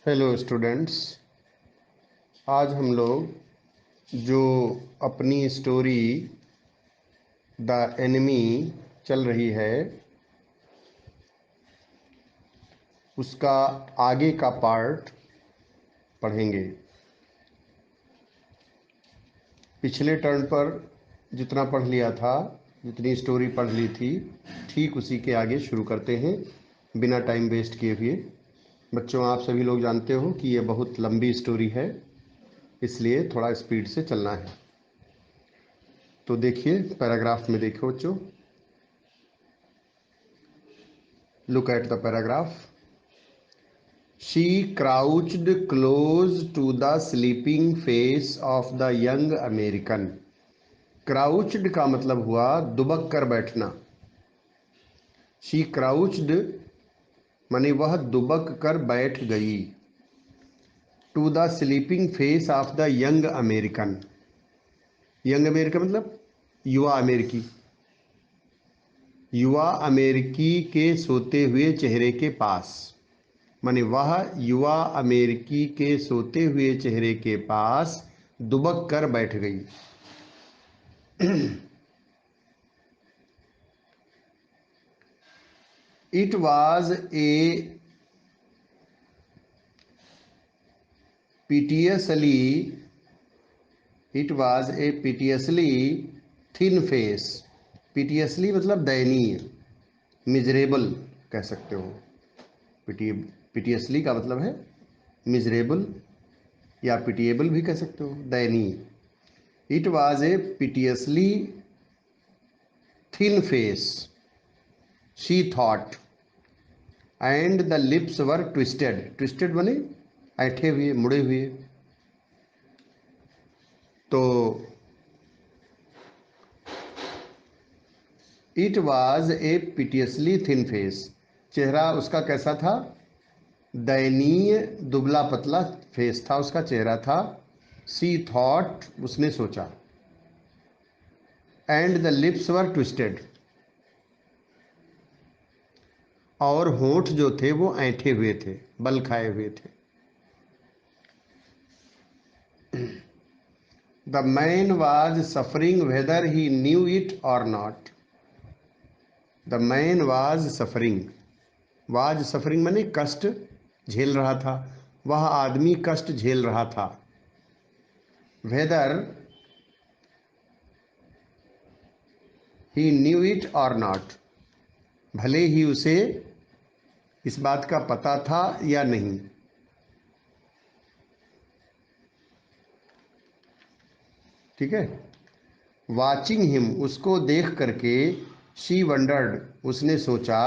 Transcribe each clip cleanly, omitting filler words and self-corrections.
Hello students. आज हम लोग जो अपनी स्टोरी द एनिमी चल रही है उसका आगे का पार्ट पढ़ेंगे। पिछले टर्न पर जितना पढ़ लिया था, जितनी स्टोरी पढ़ ली थी, ठीक उसी के आगे शुरू करते हैं बिना टाइम वेस्ट किए हुए। बच्चों, आप सभी लोग जानते हो कि ये बहुत लंबी स्टोरी है, इसलिए थोड़ा स्पीड से चलना है। तो देखिए, पैराग्राफ में देखो बच्चों, look at the paragraph. She crouched close to the sleeping face of the young American. Crouched का मतलब हुआ दुबक कर बैठना। She crouched माने वह दुबक कर बैठ गई। To the sleeping face of the young American. Young American मतलब युवा अमेरिकी। युवा अमेरिकी के सोते हुए चेहरे के पास, माने वह युवा अमेरिकी के सोते हुए चेहरे के पास दुबक कर बैठ गई। It was a piteously thin face. Piteously मतलब दयनीय, मिजरेबल कह सकते हो। पिटियसली का मतलब है मिजरेबल या पिटिएबल भी कह सकते हो, दयनीय। It was a piteously thin face, she thought, and the lips were twisted. Twisted बने ऐठे हुए, मुड़े हुए। तो it was a piteously thin face, चेहरा उसका कैसा था? दयनीय दुबला पतला फेस था, उसका चेहरा था। सी थॉट उसने सोचा, and the lips were twisted और होंठ जो थे वो ऐंठे हुए थे, बल खाए हुए थे। The man was suffering whether he knew it or not. The man was suffering, was suffering माने कष्ट झेल रहा था, वह आदमी कष्ट झेल रहा था। Weather he knew it or not, भले ही उसे इस बात का पता था या नहीं। ठीक है। वाचिंग हिम, उसको देख करके, शी वंडर्ड, उसने सोचा,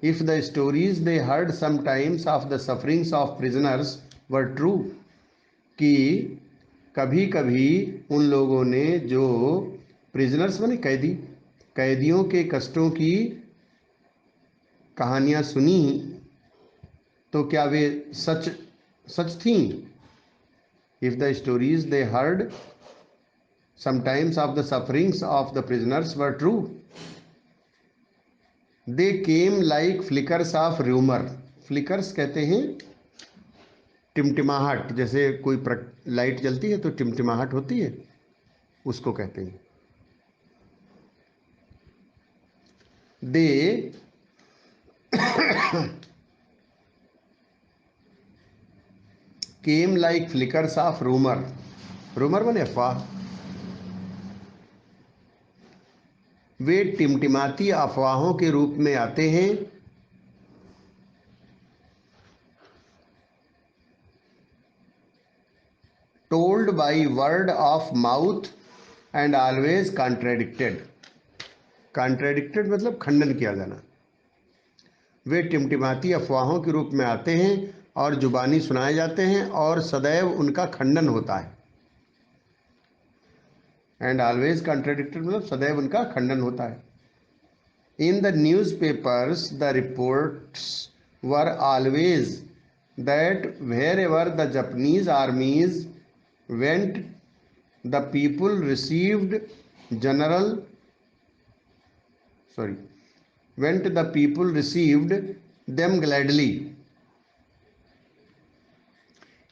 if the stories they heard sometimes of the sufferings of prisoners were true, कि कभी कभी उन लोगों ने जो प्रिजनर्स माने कैदी, कैदियों के कष्टों की कहानियां सुनी, तो क्या वे सच सच थी? If the stories they heard sometimes of the sufferings of the prisoners were true, they came like flickers of rumour. Flickers कहते हैं टिमटिमाहट, जैसे कोई लाइट जलती है तो टिमटिमाहट होती है, उसको कहते हैं। They came like flickers of rumour, rumour माने अफवाह। वे टिमटिमाती अफवाहों के रूप में आते हैं। Told by word of mouth and always contradicted. Contradicted मतलब खंडन किया जाना। वे टिमटिमाती अफवाहों के रूप में आते हैं और जुबानी सुनाए जाते हैं और सदैव उनका खंडन होता है। एंड ऑलवेज कॉन्ट्रेडिक्टेड मतलब सदैव उनका खंडन होता है। In the newspapers the reports were always that wherever the Japanese armies went the people received general sorry went the people received them gladly।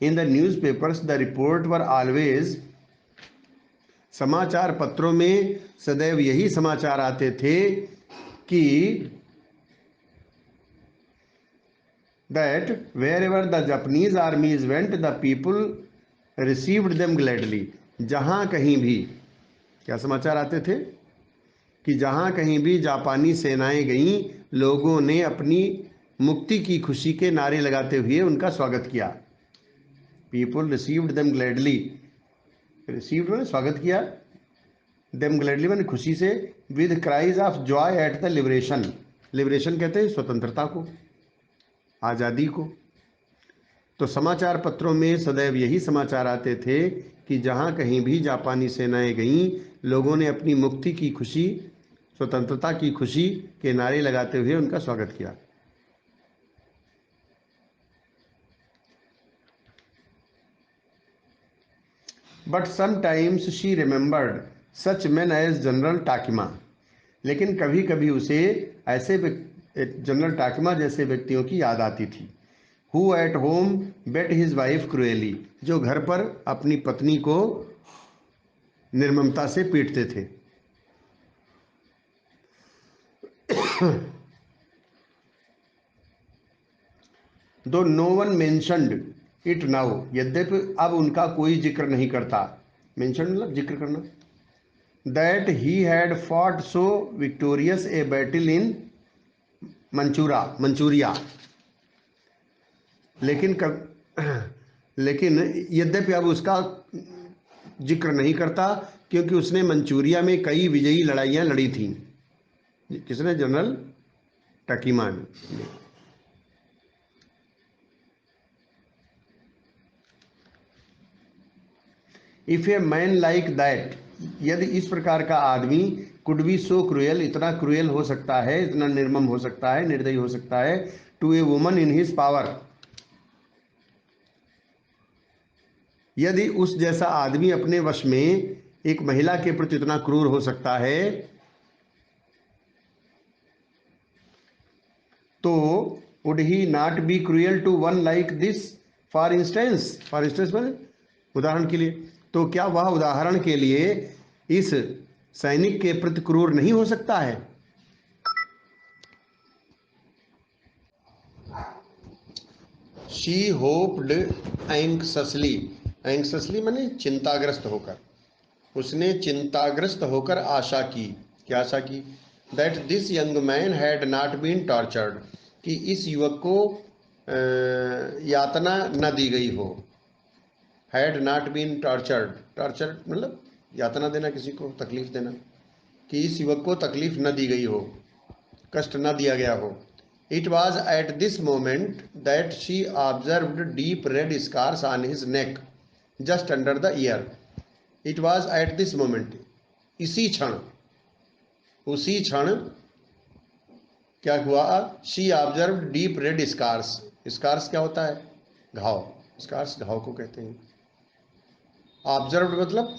In the newspapers the report were always, समाचार पत्रों में सदैव यही समाचार आते थे कि that wherever the Japanese armies went, the people received them gladly. जहां कहीं भी क्या समाचार आते थे कि जहां कहीं भी जापानी सेनाएं गईं, लोगों ने अपनी मुक्ति की खुशी के नारे लगाते हुए उनका स्वागत किया. People received them gladly, received मैंने स्वागत किया, देम ग्लैडली मैंने खुशी से, with cries of Joy at the liberation. Liberation कहते हैं स्वतंत्रता को, आज़ादी को. तो समाचार पत्रों में सदैव यही समाचार आते थे कि जहां कहीं भी जापानी सेनाएं गईं, लोगों ने अपनी मुक्ति की खुशी, स्वतंत्रता की खुशी के नारे लगाते हुए उनका स्वागत किया. But sometimes she remembered such man as General Takima. लेकिन कभी कभी उसे ऐसे जनरल टाकिमा जैसे व्यक्तियों की याद आती थी. Who at home beat his wife cruelly, जो घर पर अपनी पत्नी को निर्ममता से पीटते थे. Though no one mentioned it now, यद्यपि अब उनका कोई जिक्र नहीं करता. मेंशन मतलब जिक्र करना. That he had fought so victorious a battle in Manchuria. लेकिन यद्यपि अब उसका जिक्र नहीं करता क्योंकि उसने मंचूरिया में कई विजयी लड़ाइयां लड़ी थीं. किसने? जनरल टाकिमा ने. If a man like that, यदि इस प्रकार का आदमी, कुड बी सो क्रूएल, इतना क्रूएल हो सकता है, इतना निर्मम हो सकता है, निर्दयी हो सकता है, to a woman in his power, यदि उस जैसा आदमी अपने वश में एक महिला के प्रति इतना क्रूर हो सकता है, तो would he not be cruel to one like this. For instance, for instance मैंने उदाहरण के लिए, तो क्या वह उदाहरण के लिए इस सैनिक के प्रति क्रूर नहीं हो सकता है? शी होप्ड एंक्ससली, एंक्ससली माने चिंताग्रस्त होकर, उसने चिंताग्रस्त होकर आशा की. क्या आशा की? That this young man had not been tortured, कि इस युवक को यातना न दी गई हो. Had not been tortured, tortured मतलब यातना देना, किसी को तकलीफ देना, कि इस युवक को तकलीफ न दी गई हो, कष्ट न दिया गया हो. It was at this moment that she observed deep red scars on his neck just under the ear. It was at this moment, इसी क्षण, उसी क्षण क्या हुआ? She observed deep red scars. Scars क्या होता है? घाव. स्कार्स घाव को कहते हैं. ऑब्जर्व्ड मतलब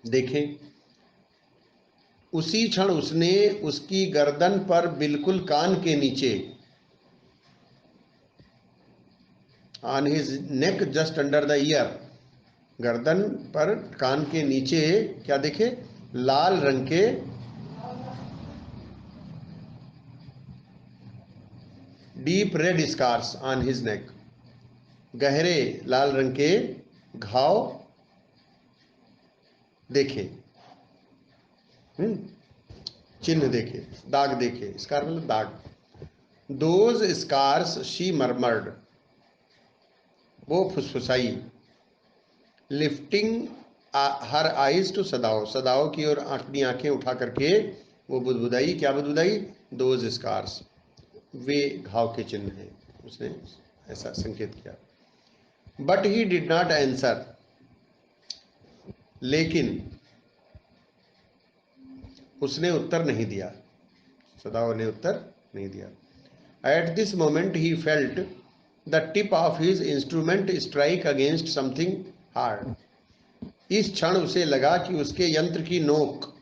देखें. उसी क्षण उसने उसकी गर्दन पर बिल्कुल कान के नीचे, on his neck just under the year, गर्दन पर कान के नीचे क्या देखे? लाल रंग के deep red scars on his neck, गहरे लाल रंग के घाव देखे. चिन्ह देखे, दाग देखे. स्कार मतलब दाग. दोज स्कार्स शी मरमर्ड, वो फुसफुसाई. लिफ्टिंग हर आइज टू सदाओ, सदाओ की ओर अपनी आंखें उठा करके वो बुदबुदाई. क्या बुदबुदाई? दोज स्कार्स, वे घाव के चिन्ह हैं. उसने ऐसा संकेत किया. But he did not answer, लेकिन उसने उत्तर नहीं दिया, सदाओ ने उत्तर नहीं दिया. Eight this moment he felt the tip of his instrument strike against something hard. इस क्षण उसे लगा कि उसके यंत्र की नोक,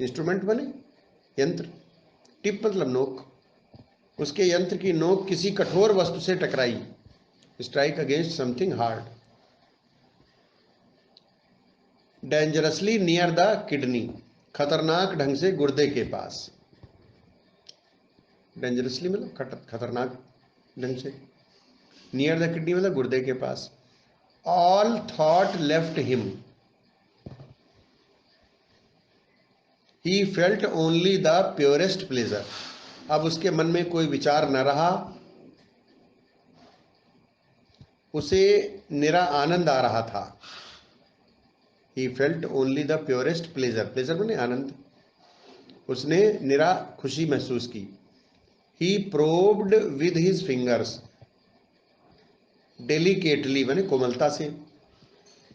इंस्ट्रूमेंट बने यंत्र, टिप मतलब नोक, उसके यंत्र की नोक किसी कठोर वस्तु से टकराई. Strike against something hard. Dangerously near the kidney, खतरनाक ढंग से गुर्दे के पास। डेंजरसली मतलब खतरनाक ढंग से, नियर द किडनी मतलब गुर्दे के पास। All thought left him, he felt only the purest pleasure. अब उसके मन में कोई विचार न रहा, उसे निरा आनंद आ रहा था। He felt only the purest pleasure, pleasure माने आनंद, उसने निरा खुशी महसूस की। He probed with his fingers, delicately माने कोमलता से।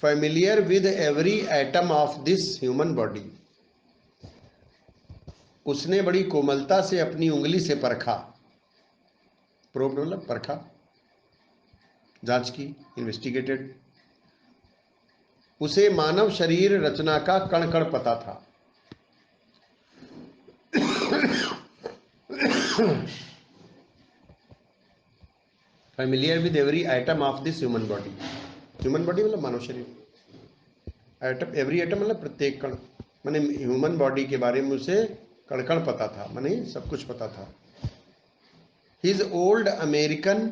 Familiar with every atom of this human body, उसने बड़ी कोमलता से अपनी उंगली से परखा। प्रोब्ड मतलब परखा, जांच की, इन्वेस्टिगेटेड। उसे मानव शरीर रचना का कण कण पता था। Familiar with every atom of this human body, human body मतलब मानव शरीर, एटम एवरी एटम मतलब प्रत्येक कण, माने ह्यूमन बॉडी के बारे में उसे कण कण पता था, माने सब कुछ पता था। His old American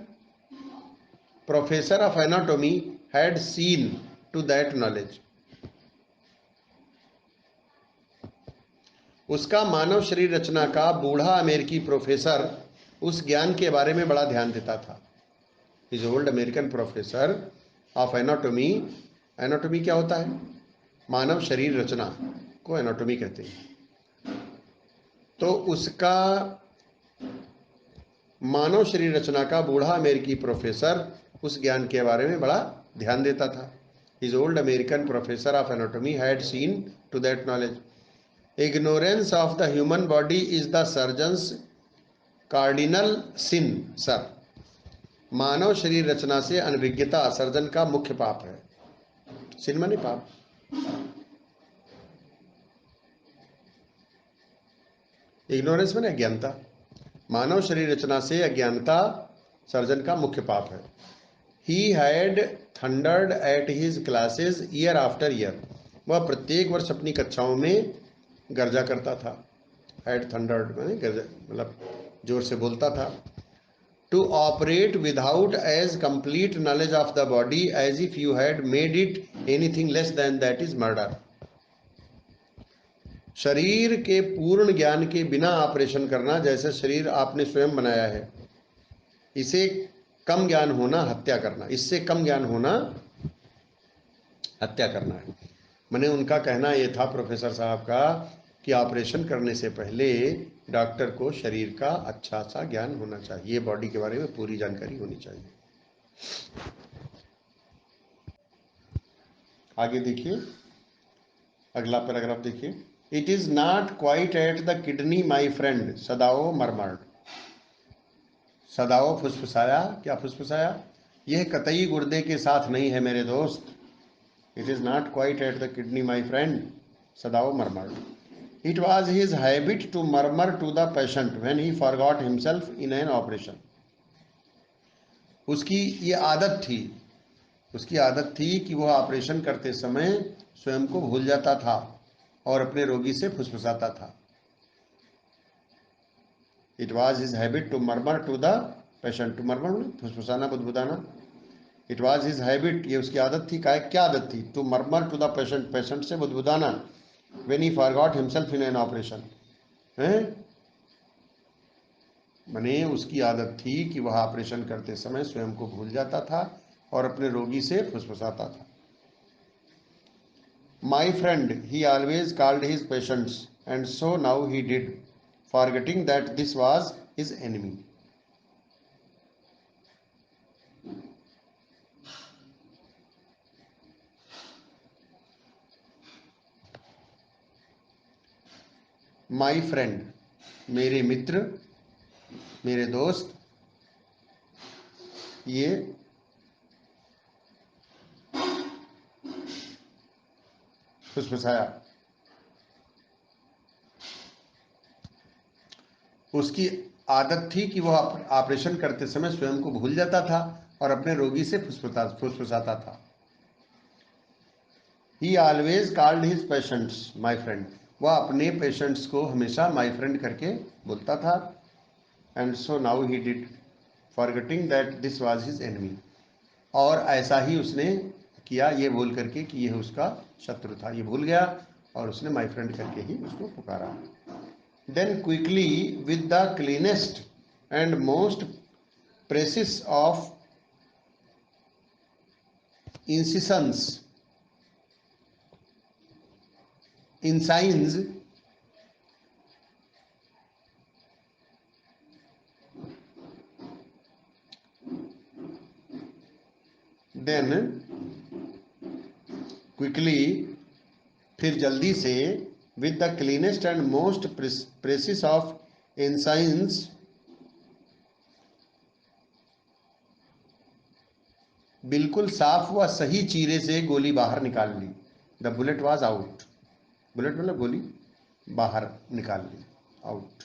professor of anatomy had seen to that knowledge, उसका मानव शरीर रचना का बूढ़ा अमेरिकी प्रोफेसर उस ज्ञान के बारे में बड़ा ध्यान देता था। His old American professor of anatomy, anatomy क्या होता है? मानव शरीर रचना को एनाटॉमी कहते हैं। तो उसका मानव शरीर रचना का बूढ़ा अमेरिकी प्रोफेसर उस ज्ञान के बारे में बड़ा ध्यान देता था। His old American professor of anatomy had seen to that knowledge. Ignorance of the human body is the surgeon's cardinal sin, sir. मानव शरीर रचना से अनभिज्ञता सर्जन का मुख्य पाप है। सिन माने पाप। इग्नोरेंस माने अज्ञानता, मानव शरीर रचना से अज्ञानता सर्जन का मुख्य पाप है। He had thundered at his classes year after year, वह प्रत्येक वर्ष अपनी कक्षाओं में गर्जा करता था। हैड थंडर्ड माने गर्जा मतलब जोर से बोलता था। To operate without as complete knowledge of the body as if you had made it anything less than that is murder. शरीर के पूर्ण ज्ञान के बिना ऑपरेशन करना जैसे शरीर आपने स्वयं बनाया है, इसे कम ज्ञान होना हत्या करना, इससे कम ज्ञान होना हत्या करना है। मैंने उनका कहना यह था प्रोफेसर साहब का कि ऑपरेशन करने से पहले डॉक्टर को शरीर का अच्छा सा ज्ञान होना चाहिए, बॉडी के बारे में पूरी जानकारी होनी चाहिए। आगे देखिए, अगला पैराग्राफ देखिए। It is not quite at the kidney my friend, Sadao murmured. Sadao फुसफुसाया, क्या फुसफुसाया? यह कतई गुर्दे के साथ नहीं है मेरे दोस्त। It is not quite at the kidney my friend, Sadao murmured. It was his habit to murmur to the patient when he forgot himself in an operation. उसकी ये आदत थी, उसकी आदत थी कि वह ऑपरेशन करते समय स्वयं को भूल जाता था और अपने रोगी से फुसफुसाता था। It was his habit to murmur to the patient, to murmur फुसफुसाना, बुदबुदाना। It was his habit, ये उसकी आदत थी। क्या आदत थी? To murmur to the patient, patient से बुदबुदाना। When he forgot himself in an operation, हैं? मने उसकी आदत थी कि वह ऑपरेशन करते समय स्वयं को भूल जाता था और अपने रोगी से फुसफुसाता था। My friend, he always called his patients and so now he did, forgetting that this was his enemy. My friend, मेरे मित्र, मेरे दोस्त, ये फुसफुसाया। उसकी आदत थी कि वह ऑपरेशन करते समय स्वयं को भूल जाता था और अपने रोगी से फुसफुसाता था। ही always called his patients my friend, वह अपने पेशेंट्स को हमेशा माई फ्रेंड करके बोलता था। And so now he did, forgetting that this was his enemy, और ऐसा ही उसने किया ये बोल करके कि यह उसका शत्रु था, ये भूल गया और उसने माई फ्रेंड करके ही उसको पुकारा। Then quickly with the cleanest and most precise of incisions incisions, then quickly, फिर जल्दी से, with the cleanest and most precise of incisions, बिल्कुल साफ व सही चीरे से गोली बाहर निकाल ली। The bullet was out, bullet मतलब गोली बाहर निकाल ली, आउट।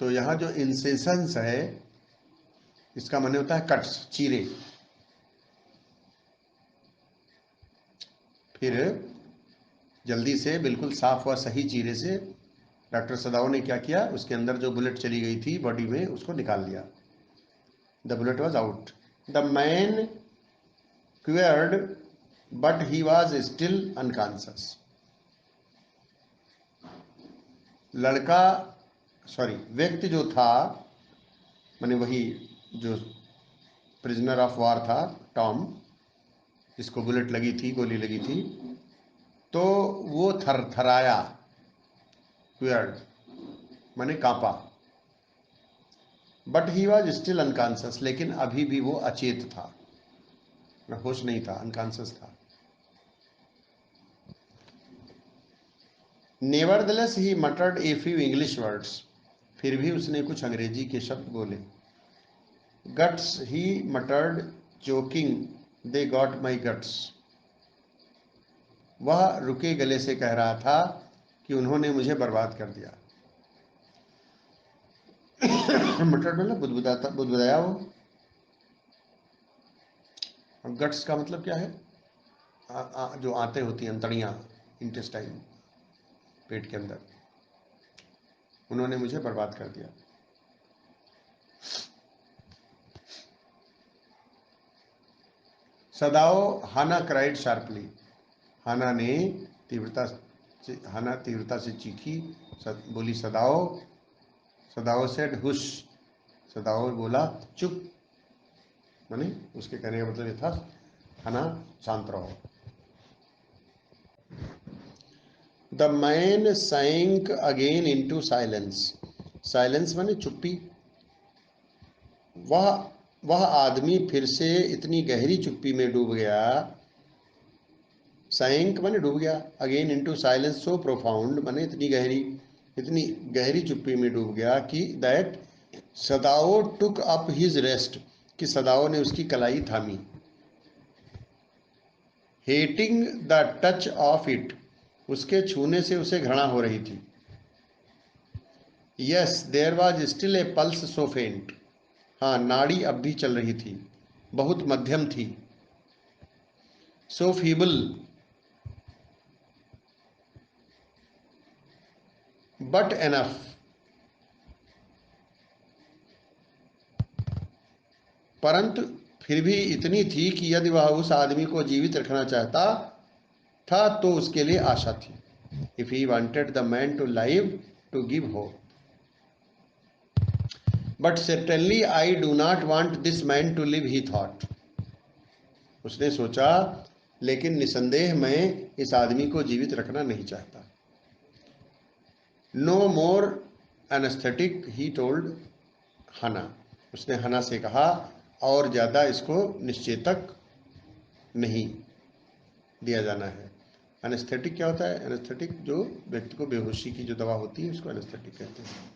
तो यहाँ जो इंसेशंस है इसका माने होता है कट्स, चीरे। फिर जल्दी से बिल्कुल साफ व सही चीरे से डॉक्टर सदाओ ने क्या किया, उसके अंदर जो बुलेट चली गई थी बॉडी में उसको निकाल लिया। The bullet was out. The man quivered but he was still unconscious, लड़का सॉरी व्यक्ति जो था, माने वही जो प्रिजनर ऑफ वार था टॉम, जिसको बुलेट लगी थी, गोली लगी थी, तो वो थरथराया, क्वेयर्ड माने कांपा, but he was still unconscious, लेकिन अभी भी वो अचेत था, होश नहीं था, अनकॉन्शियस था। Nevertheless he मटर्ड a few English words, फिर भी उसने कुछ अंग्रेजी के शब्द बोले। Guts he मटर्ड choking, they got my guts, वह रुके गले से कह रहा था कि उन्होंने मुझे बर्बाद कर दिया। मटर्ड मतलब बुदबुदाता, बुदबुदाया वो। गट्स का मतलब क्या है, जो आंतें होती हैं, अंतड़ियां, इंटेस्टाइन, पेट के अंदर, उन्होंने मुझे बर्बाद कर दिया। सदाओ हाना क्राइड शार्पली, हाना ने तीव्रता से चीखी, बोली सदाओ, सदाओ सेड हुश, सदाओ बोला चुप, माने उसके कहने का मतलब ये था हाना शांत रहो। The man sank again into silence, silence माने चुप्पी, वह आदमी फिर से इतनी गहरी चुप्पी में डूब गया, सैंक माने डूब गया, again into silence so profound माने इतनी गहरी चुप्पी में डूब गया कि that Sadao took up his wrist, कि सदाओ ने उसकी कलाई थामी। Hating the touch of it, उसके छूने से उसे घृणा हो रही थी। Yes there was still a pulse so faint, हाँ नाड़ी अब भी चल रही थी, बहुत मध्यम थी। सो फीबल बट एनफ, परंतु फिर भी इतनी थी कि यदि वह उस आदमी को जीवित रखना चाहता था तो उसके लिए आशा थी। If he wanted the man to live to give hope, but certainly I do not want this man to live, he thought, उसने सोचा लेकिन निसंदेह मैं इस आदमी को जीवित रखना नहीं चाहता। No more anaesthetic he told Hana, उसने हना से कहा और ज़्यादा इसको निश्चेतक नहीं दिया जाना है। एनेस्थेटिक क्या होता है, एनेस्थेटिक जो व्यक्ति को बेहोशी की जो दवा होती है उसको एनेस्थेटिक कहते हैं।